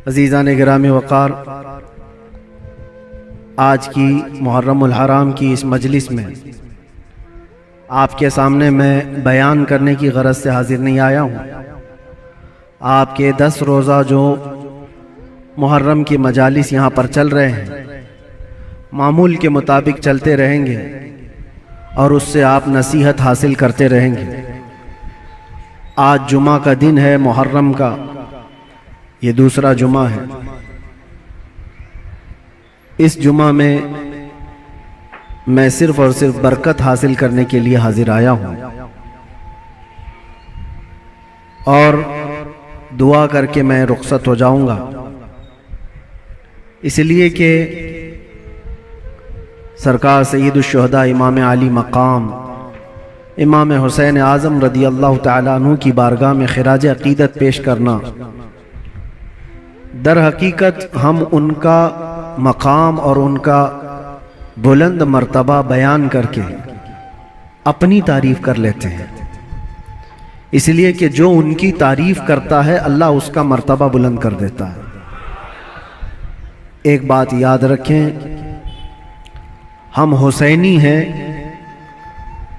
अज़ीज़ान गिरामी वक़ार, आज की मुहर्रमुल हराम की इस मजलिस में आपके सामने मैं बयान करने की गरज से हाजिर नहीं आया हूँ। आपके 10 रोज़ा जो मुहर्रम की मजालिस यहाँ पर चल रहे हैं, मामूल के मुताबिक चलते रहेंगे और उससे आप नसीहत हासिल करते रहेंगे। आज जुमा का दिन है, मुहर्रम का ये दूसरा जुमा है। इस जुमा में मैं सिर्फ और सिर्फ बरकत हासिल करने के लिए हाजिर आया हूँ और दुआ करके मैं रुखसत हो जाऊंगा, इसलिए कि सरकार सय्यदुश्शुहदा इमाम आली मकाम इमाम हुसैन आज़म रदी अल्लाह तआला अन्हु की बारगाह में खिराज अक़ीदत पेश करना, दर हकीकत हम उनका मकाम और उनका बुलंद मर्तबा बयान करके अपनी तारीफ कर लेते हैं, इसलिए कि जो उनकी तारीफ करता है अल्लाह उसका मर्तबा बुलंद कर देता है। एक बात याद रखें, हम हुसैनी हैं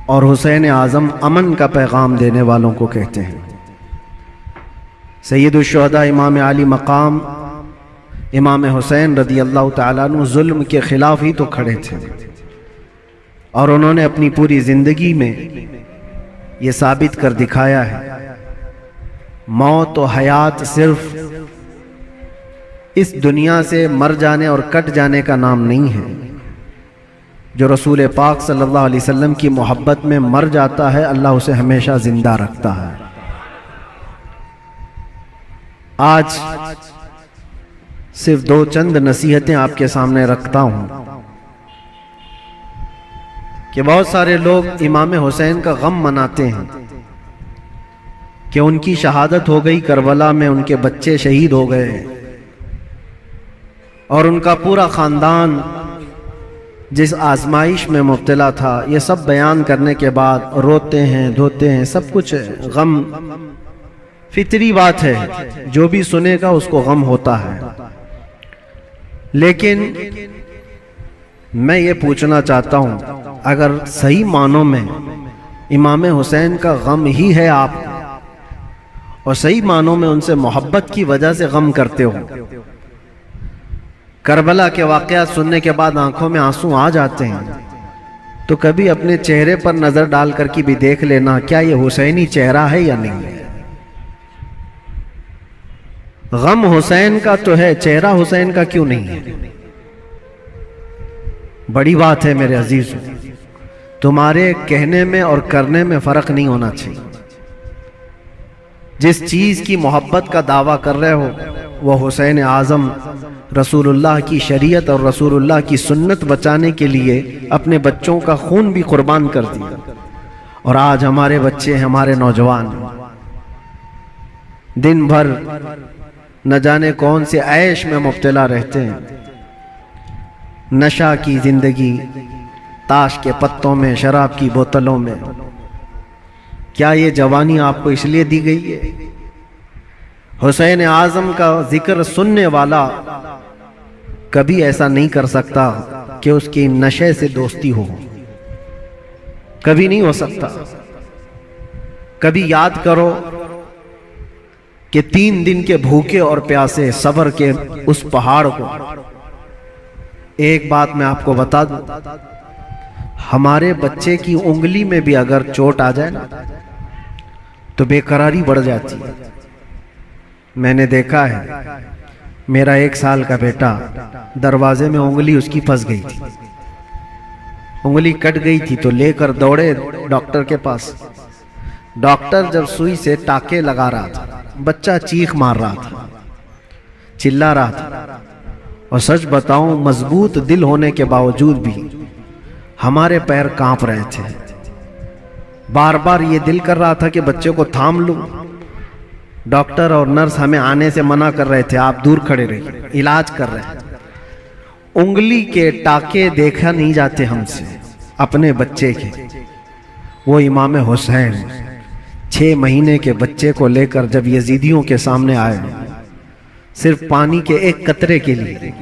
और हुसैन आज़म अमन का पैगाम देने वालों को कहते हैं। सय्यदुश्शुहदा इमाम आली मकाम इमाम हुसैन रदी अल्लाह तआला अन्हु जुल्म के ख़िलाफ़ ही तो खड़े थे और उन्होंने अपनी पूरी ज़िंदगी में ये साबित कर दिखाया है, मौत और हयात सिर्फ इस दुनिया से मर जाने और कट जाने का नाम नहीं है। जो रसूल पाक सल्लल्लाहु अलैहि वसल्लम की मोहब्बत में मर जाता है, अल्लाह उसे हमेशा जिंदा रखता है। आज सिर्फ 2 चंद नसीहतें आपके सामने रखता हूं कि बहुत सारे लोग इमाम हुसैन का गम मनाते हैं कि उनकी शहादत हो गई, करबला में उनके बच्चे शहीद हो गए और उनका पूरा ख़ानदान जिस आजमाइश में मुब्तला था। ये सब बयान करने के बाद रोते हैं, धोते हैं, सब कुछ गम फितरी बात है, जो भी सुनेगा उसको गम होता है। लेकिन मैं ये पूछना चाहता हूँ, अगर सही मानों में इमाम हुसैन का गम ही है आप और सही मानों में उनसे मोहब्बत की वजह से गम करते हो, करबला के वाक़यात सुनने के बाद आंखों में आंसू आ जाते हैं, तो कभी अपने चेहरे पर नजर डाल करके भी देख लेना, क्या ये हुसैनी चेहरा है या नहीं। गम हुसैन का तो है, चेहरा हुसैन का क्यों नहीं है। बड़ी बात है मेरे अजीजों, तुम्हारे कहने में और करने में फर्क नहीं होना चाहिए। जिस चीज की मोहब्बत का दावा कर रहे हो वह हुसैन आज़म रसूलुल्लाह की शरीयत और रसूलुल्लाह की सुन्नत बचाने के लिए अपने बच्चों का खून भी कुर्बान कर दिया, और आज हमारे बच्चे, हमारे नौजवान दिन भर न जाने कौन से ऐश में मुब्तला रहते हैं। नशा की जिंदगी, ताश के पत्तों में, शराब की बोतलों में। क्या ये जवानी आपको इसलिए दी गई है? हुसैन आज़म का जिक्र सुनने वाला कभी ऐसा नहीं कर सकता कि उसकी नशे से दोस्ती हो, कभी नहीं हो सकता। कभी याद करो कि 3 दिन के भूखे और प्यासे सब्र के उस पहाड़ को। एक बात मैं आपको बता दूं, हमारे बच्चे की उंगली में भी अगर चोट आ जाए ना तो बेकरारी बढ़ जाती है। मैंने देखा है, मेरा 1 साल का बेटा, दरवाजे में उंगली उसकी फंस गई थी, उंगली कट गई थी, तो लेकर दौड़े डॉक्टर के पास। डॉक्टर जब सुई से टाके लगा रहा था, बच्चा चीख मार रहा था, चिल्ला रहा था, और सच बताऊं मजबूत दिल होने के बावजूद भी हमारे पैर कांप रहे थे। बार बार ये दिल कर रहा था कि बच्चे को थाम लूं। डॉक्टर और नर्स हमें आने से मना कर रहे थे, आप दूर खड़े रहिए, इलाज कर रहे हैं। उंगली के टाके देखा नहीं जाते हमसे अपने बच्चे के। वो इमाम हुसैन 6 महीने के बच्चे को लेकर जब यजीदियों के सामने आए, सिर्फ पानी के एक कतरे के लिए,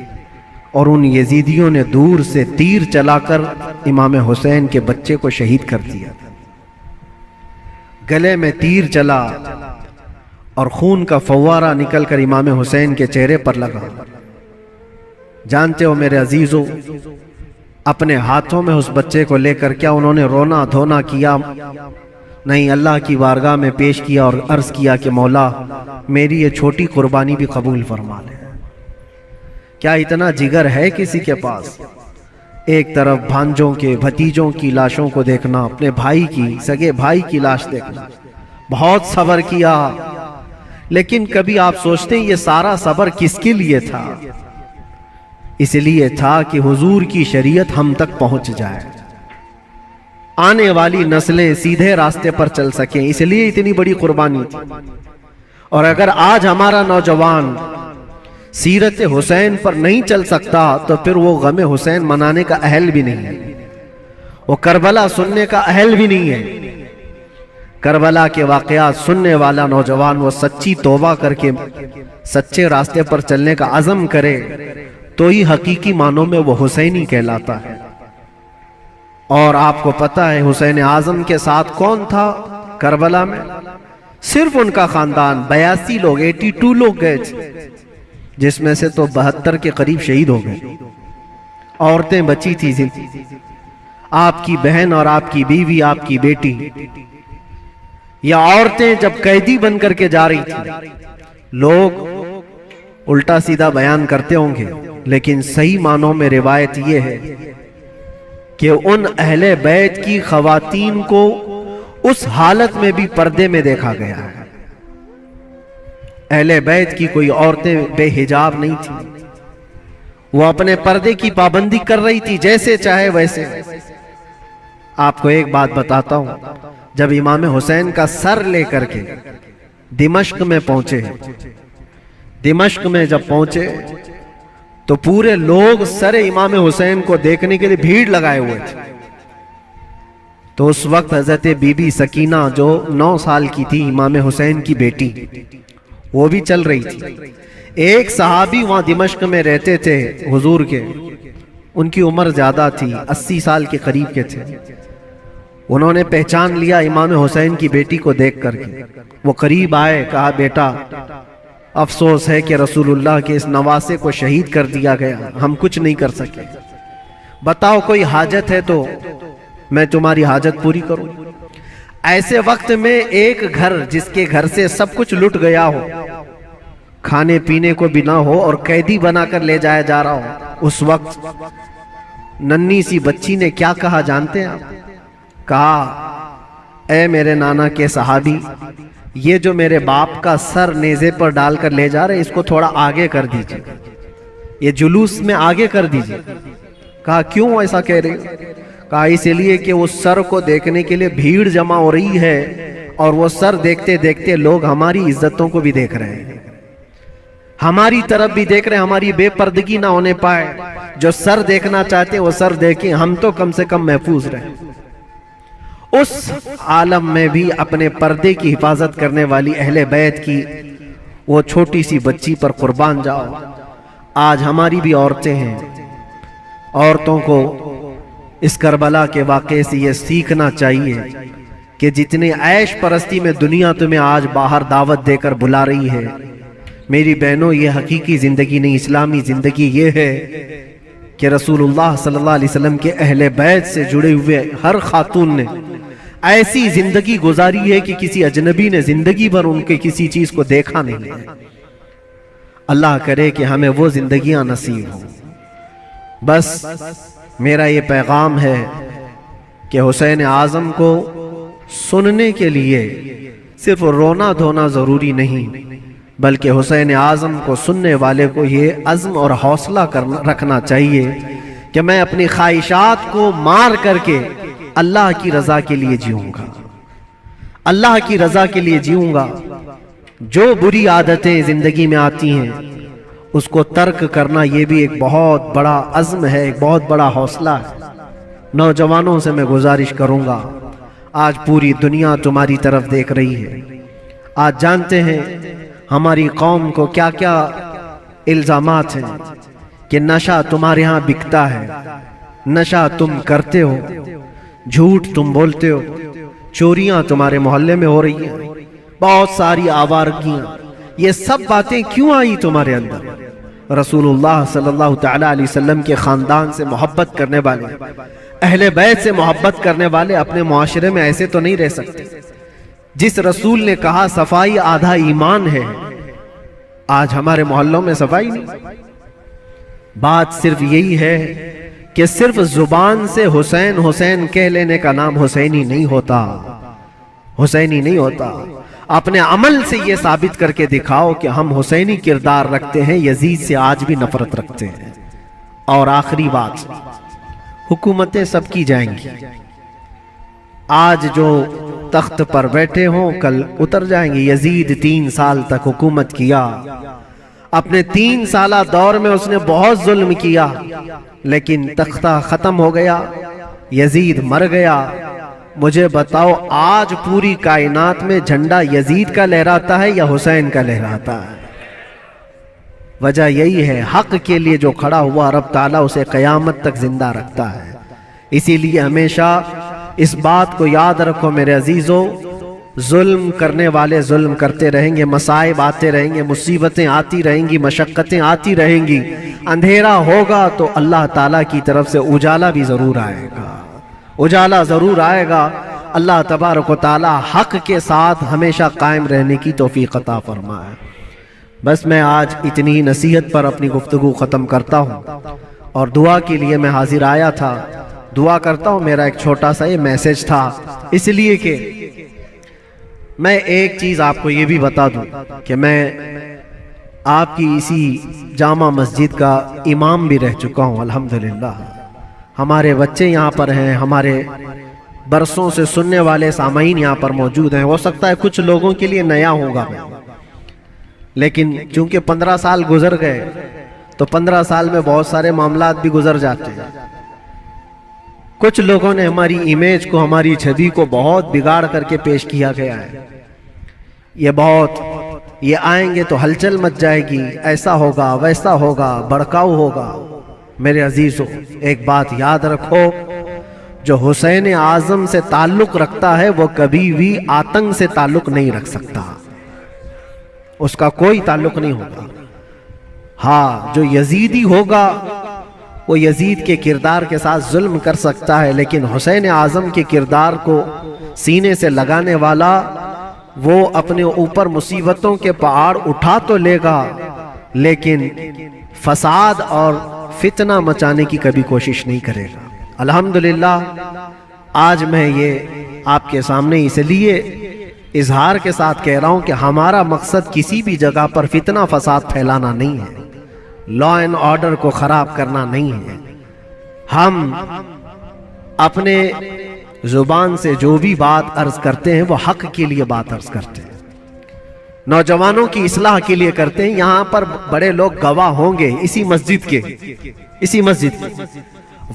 और उन यजीदियों ने दूर से तीर चलाकर इमाम हुसैन के बच्चे को शहीद कर दिया। गले में तीर चला और खून का फव्वारा निकलकर इमाम हुसैन के चेहरे पर लगा। जानते हो मेरे अजीजों, अपने हाथों में उस बच्चे को लेकर क्या उन्होंने रोना धोना किया? नहीं, अल्लाह की बारगाह में पेश किया और अर्ज किया कि मौला मेरी ये छोटी कुर्बानी भी कबूल फरमा ले। क्या इतना जिगर है किसी के पास? एक तरफ भांजों के भतीजों की लाशों को देखना, अपने भाई की, सगे भाई की लाश देखना, बहुत सब्र किया, लेकिन कभी आप सोचते हैं ये सारा सब्र किसके लिए था? इसलिए था कि हुजूर की शरीयत हम तक पहुंच जाए, आने वाली नस्लें सीधे रास्ते पर चल सकें, इसलिए इतनी बड़ी कुर्बानी थी। और अगर आज हमारा नौजवान सीरत हुसैन पर नहीं चल सकता तो फिर वो गम हुसैन मनाने का अहल भी नहीं है, वो करबला सुनने का अहल भी नहीं है। करबला के वाकयात सुनने वाला नौजवान वो सच्ची तौबा करके सच्चे रास्ते पर चलने का अज़म करे तो ही हकीकी मानों में वो हुसैनी कहलाता है। और आपको पता है हुसैन आजम के साथ कौन था करबला में? सिर्फ उनका खानदान। 82 लोग, 82 लोग गए थे, जिसमें से तो 72 के करीब शहीद हो गए। औरतें बची थी, आपकी बहन और आपकी बीवी, आपकी बेटी, या औरतें जब कैदी बन करके जा रही थी। लोग उल्टा सीधा बयान करते होंगे, लेकिन सही मानों में रिवायत यह है कि उन अहले बैत की खवातीन को उस हालत में भी पर्दे में देखा गया है। अहले बैत की कोई औरतें बेहिजाब नहीं थी, वो अपने पर्दे की पाबंदी कर रही थी, जैसे चाहे वैसे। आपको एक बात बताता हूं, जब इमाम हुसैन का सर लेकर के दिमश्क में पहुंचे, दिमश्क में जब पहुंचे तो पूरे लोग सर इमाम हुसैन को देखने के लिए भीड़ लगाए हुए थे। तो उस वक्त हजरत बीबी सकीना जो 9 साल की थी, इमाम हुसैन की बेटी, वो भी चल रही थी। एक सहाबी वहां दिमश्क में रहते थे हुजूर के, उनकी उम्र ज्यादा थी, 80 साल के करीब के थे। उन्होंने पहचान लिया इमाम हुसैन की बेटी को देख करके। वो करीब आए, कहा बेटा अफसोस है कि रसूलुल्लाह के इस नवासे को शहीद कर दिया गया, हम कुछ नहीं कर सके। बताओ कोई हाजत है तो मैं तुम्हारी हाजत पूरी करूं। ऐसे वक्त में एक घर, जिसके घर से सब कुछ लुट गया हो, खाने पीने को भी ना हो और कैदी बनाकर ले जाया जा रहा हो, उस वक्त नन्ही सी बच्ची ने क्या कहा जानते हैं आप? कहा, ऐ मेरे नाना के सहाबी, ये जो मेरे बाप का सर नेज़े पर डालकर ले जा रहे, इसको थोड़ा आगे कर दीजिए, ये जुलूस में आगे कर दीजिए। कहा क्यों ऐसा कह रहे हो? कहा इसलिए कि उस सर को देखने के लिए भीड़ जमा हो रही है, और वो सर देखते देखते लोग हमारी इज्जतों को भी देख रहे हैं, हमारी तरफ भी देख रहे हैं, हमारी बेपर्दगी ना होने पाए। जो सर देखना चाहते वो सर देखें, हम तो कम से कम महफूज रहें। उस आलम में भी अपने पर्दे की हिफाजत करने वाली अहले बैत की वो छोटी सी बच्ची पर कुर्बान जाओ। आज हमारी भी औरतें हैं, औरतों को इस करबला के वाक़े से ये सीखना चाहिए कि जितने ऐश परस्ती में दुनिया तुम्हें आज बाहर दावत देकर बुला रही है, मेरी बहनों, ये हकीकी जिंदगी नहीं, इस्लामी जिंदगी ये है कि रसूलुल्लाह सल्लल्लाहु अलैहि वसल्लम के अहले बैत से जुड़े हुए हर खातून ने ऐसी जिंदगी गुजारी है कि किसी अजनबी ने जिंदगी भर उनके किसी चीज को देखा नहीं है। अल्लाह करे कि हमें वो जिंदगियां नसीब हो। बस मेरा ये पैगाम है कि हुसैन आजम को सुनने के लिए सिर्फ रोना धोना जरूरी नहीं, बल्कि हुसैन आजम को सुनने वाले को ये अज़्म और हौसला रखना चाहिए कि मैं अपनी ख्वाहिशात को मार करके अल्लाह की रजा के लिए जीऊंगा, अल्लाह की रजा के लिए जीऊंगा। जो बुरी आदतें जिंदगी में आती हैं उसको तर्क करना ये भी एक बहुत बड़ा अज़्म है, एक बहुत बड़ा हौसला है। नौजवानों से मैं गुजारिश करूंगा, आज पूरी दुनिया तुम्हारी तरफ देख रही है। आज जानते हैं हमारी कौम को क्या क्या इल्जामात हैं कि नशा तुम्हारे यहाँ बिकता है, नशा तुम करते हो, झूठ तुम बोलते हो, चोरियां तुम्हारे मोहल्ले में हो रही हैं, बहुत सारी आवारगियां, ये सब बातें क्यों आई तुम्हारे अंदर? रसूलुल्लाह सल्लल्लाहु तआला अलैहि वसल्लम के खानदान से मोहब्बत करने वाले, अहले बैत से मोहब्बत करने वाले अपने मुआशरे में ऐसे तो नहीं रह सकते। जिस रसूल ने कहा सफाई आधा ईमान है, आज हमारे मोहल्लों में सफाई नहीं। बात सिर्फ यही है कि सिर्फ जुबान से हुसैन हुसैन कह लेने का नाम हुसैनी नहीं होता, हुसैनी नहीं होता। अपने अमल से यह साबित करके दिखाओ कि हम हुसैनी किरदार रखते हैं, यजीद से आज भी नफरत रखते हैं। और आखिरी बात, हुकूमतें सबकी जाएंगी, आज जो तख्त पर बैठे हों कल उतर जाएंगे। यजीद 3 साल तक हुकूमत किया, अपने 3 साला दौर में उसने बहुत जुल्म किया, लेकिन तख्ता खत्म हो गया, यजीद मर गया। मुझे बताओ आज पूरी कायनात में झंडा यजीद का लहराता है या हुसैन का लहराता है? वजह यही है, हक के लिए जो खड़ा हुआ रब ताला उसे कयामत तक जिंदा रखता है। इसीलिए हमेशा इस बात को याद रखो मेरे अजीजों, जुल्म करने वाले जुल्म करते रहेंगे, मसाइब आते रहेंगे, मुसीबतें आती रहेंगी, मशक्कतें आती रहेंगी। अंधेरा होगा तो अल्लाह ताला की तरफ से उजाला भी जरूर आएगा, उजाला जरूर आएगा। अल्लाह तबारक व तआला हक के साथ हमेशा कायम रहने की तौफीक अता फरमाए। बस मैं आज इतनी ही नसीहत पर अपनी गुफ्तगू ख़त्म करता हूँ और दुआ के लिए मैं हाजिर आया था। दुआ करता हूँ, मेरा एक छोटा सा ये मैसेज था, इसलिए कि मैं एक चीज़ आपको ये भी बता दूँ कि मैं आपकी इसी जामा मस्जिद का इमाम भी रह चुका हूँ अल्हम्दुलिल्लाह। हमारे बच्चे यहाँ पर हैं, हमारे बरसों से सुनने वाले सामाईन यहाँ पर मौजूद हैं। हो सकता है कुछ लोगों के लिए नया होगा, लेकिन चूंकि 15 साल गुजर गए तो 15 साल में बहुत सारे मामलात भी गुजर जाते हैं। कुछ लोगों ने हमारी इमेज को, हमारी छवि को बहुत बिगाड़ करके पेश किया गया है। ये आएंगे तो हलचल मच जाएगी, ऐसा होगा वैसा होगा, भड़काऊ होगा। मेरे अजीजों, एक बात याद रखो, जो हुसैन आजम से ताल्लुक रखता है वो कभी भी आतंक से ताल्लुक नहीं रख सकता, उसका कोई ताल्लुक नहीं होगा। हाँ, जो यजीदी होगा वो यजीद के किरदार के साथ जुल्म कर सकता है, लेकिन हुसैन आजम के किरदार को सीने से लगाने वाला वो अपने ऊपर मुसीबतों के पहाड़ उठा तो लेगा, लेकिन फसाद और फितना मचाने की कभी कोशिश नहीं करेगा। अल्हम्दुलिल्लाह आज मैं ये आपके सामने इसलिए इजहार के साथ कह रहा हूं कि हमारा मकसद किसी भी जगह पर फितना फसाद फैलाना नहीं है, लॉ एंड ऑर्डर को खराब करना नहीं है। हम अपने जुबान से जो भी बात अर्ज करते हैं वो हक के लिए बात अर्ज करते हैं, नौजवानों की इस्लाह के लिए करते हैं। यहां पर बड़े लोग गवाह होंगे, इसी मस्जिद के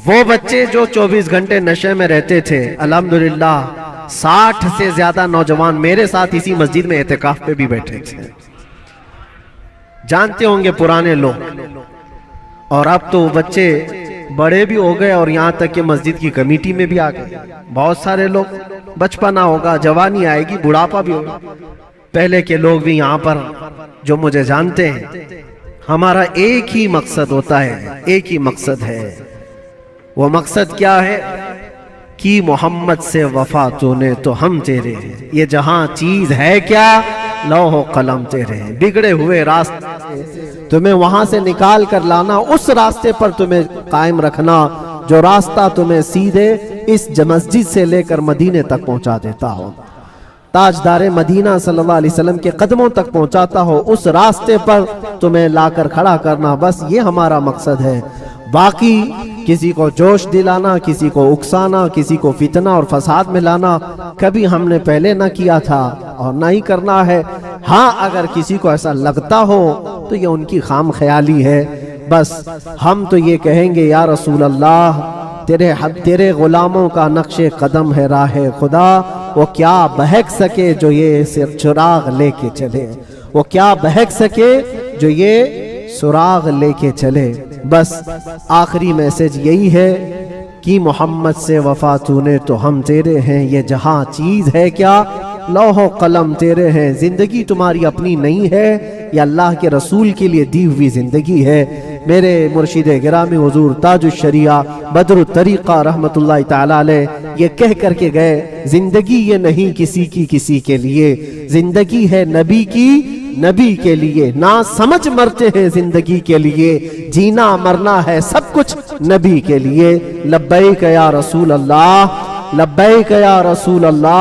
वो बच्चे जो 24 घंटे नशे में रहते थे, अल्हम्दुलिल्लाह 60 से ज्यादा नौजवान मेरे साथ इसी मस्जिद में एहतिकाफ पे भी बैठे थे। जानते होंगे पुराने लोग, और अब तो बच्चे बड़े भी हो गए और यहाँ तक कि मस्जिद की कमेटी में भी आ गए। बहुत सारे लोग, बचपना होगा, जवानी आएगी, बुढ़ापा भी होगा। पहले के लोग भी यहाँ पर जो मुझे जानते हैं, हमारा एक ही मकसद होता है, एक ही मकसद है। वो मकसद क्या है कि मोहम्मद से वफा तूने तो हम तेरे हैं, ये जहां चीज है क्या, लौह कलम तेरे हैं। बिगड़े हुए रास्ते तुम्हें वहां से निकाल कर लाना, उस रास्ते पर तुम्हें कायम रखना जो रास्ता तुम्हें सीधे इस मस्जिद से लेकर मदीने तक पहुंचा देता हो, ताजदार मदीना सल्लल्लाहु अलैहि वसल्लम के कदमों तक पहुंचाता हो, उस रास्ते पर तुम्हें लाकर खड़ा करना, बस ये हमारा मकसद है। बाकी किसी को जोश दिलाना, किसी को उकसाना, किसी को फितना और फसाद में लाना कभी हमने पहले ना किया था और ना ही करना है। हाँ, अगर किसी को ऐसा लगता हो तो ये उनकी खाम ख्याली है। बस हम तो ये कहेंगे, या रसूल अल्लाह, तेरे गुलामों का नक्शे कदम है राह खुदा, वो क्या बहक सके जो ये सिर चिराग लेके चले, वो क्या बहक सके जो ये सुराग लेके चले। बस आखिरी मैसेज यही है कि मोहम्मद से वफा तूने तो हम तेरे हैं, ये जहां चीज है क्या लौहो कलम तेरे हैं। जिंदगी तुम्हारी अपनी नहीं है, ये अल्लाह के रसूल के लिए दी हुई जिंदगी है। मेरे मुर्शिद गिरामी हुजूर ताजुश शरिया बदरुत तरीका रहमतुल्लाह ताला अलैह ये कह करके गए, जिंदगी ये नहीं किसी के लिए, जिंदगी है नबी की नबी के लिए। ना समझ मरते हैं जिंदगी के लिए, जीना मरना है सब कुछ नबी के लिए। लब्बैक या रसूल अल्लाह, लब्बैक या रसूल अल्लाह।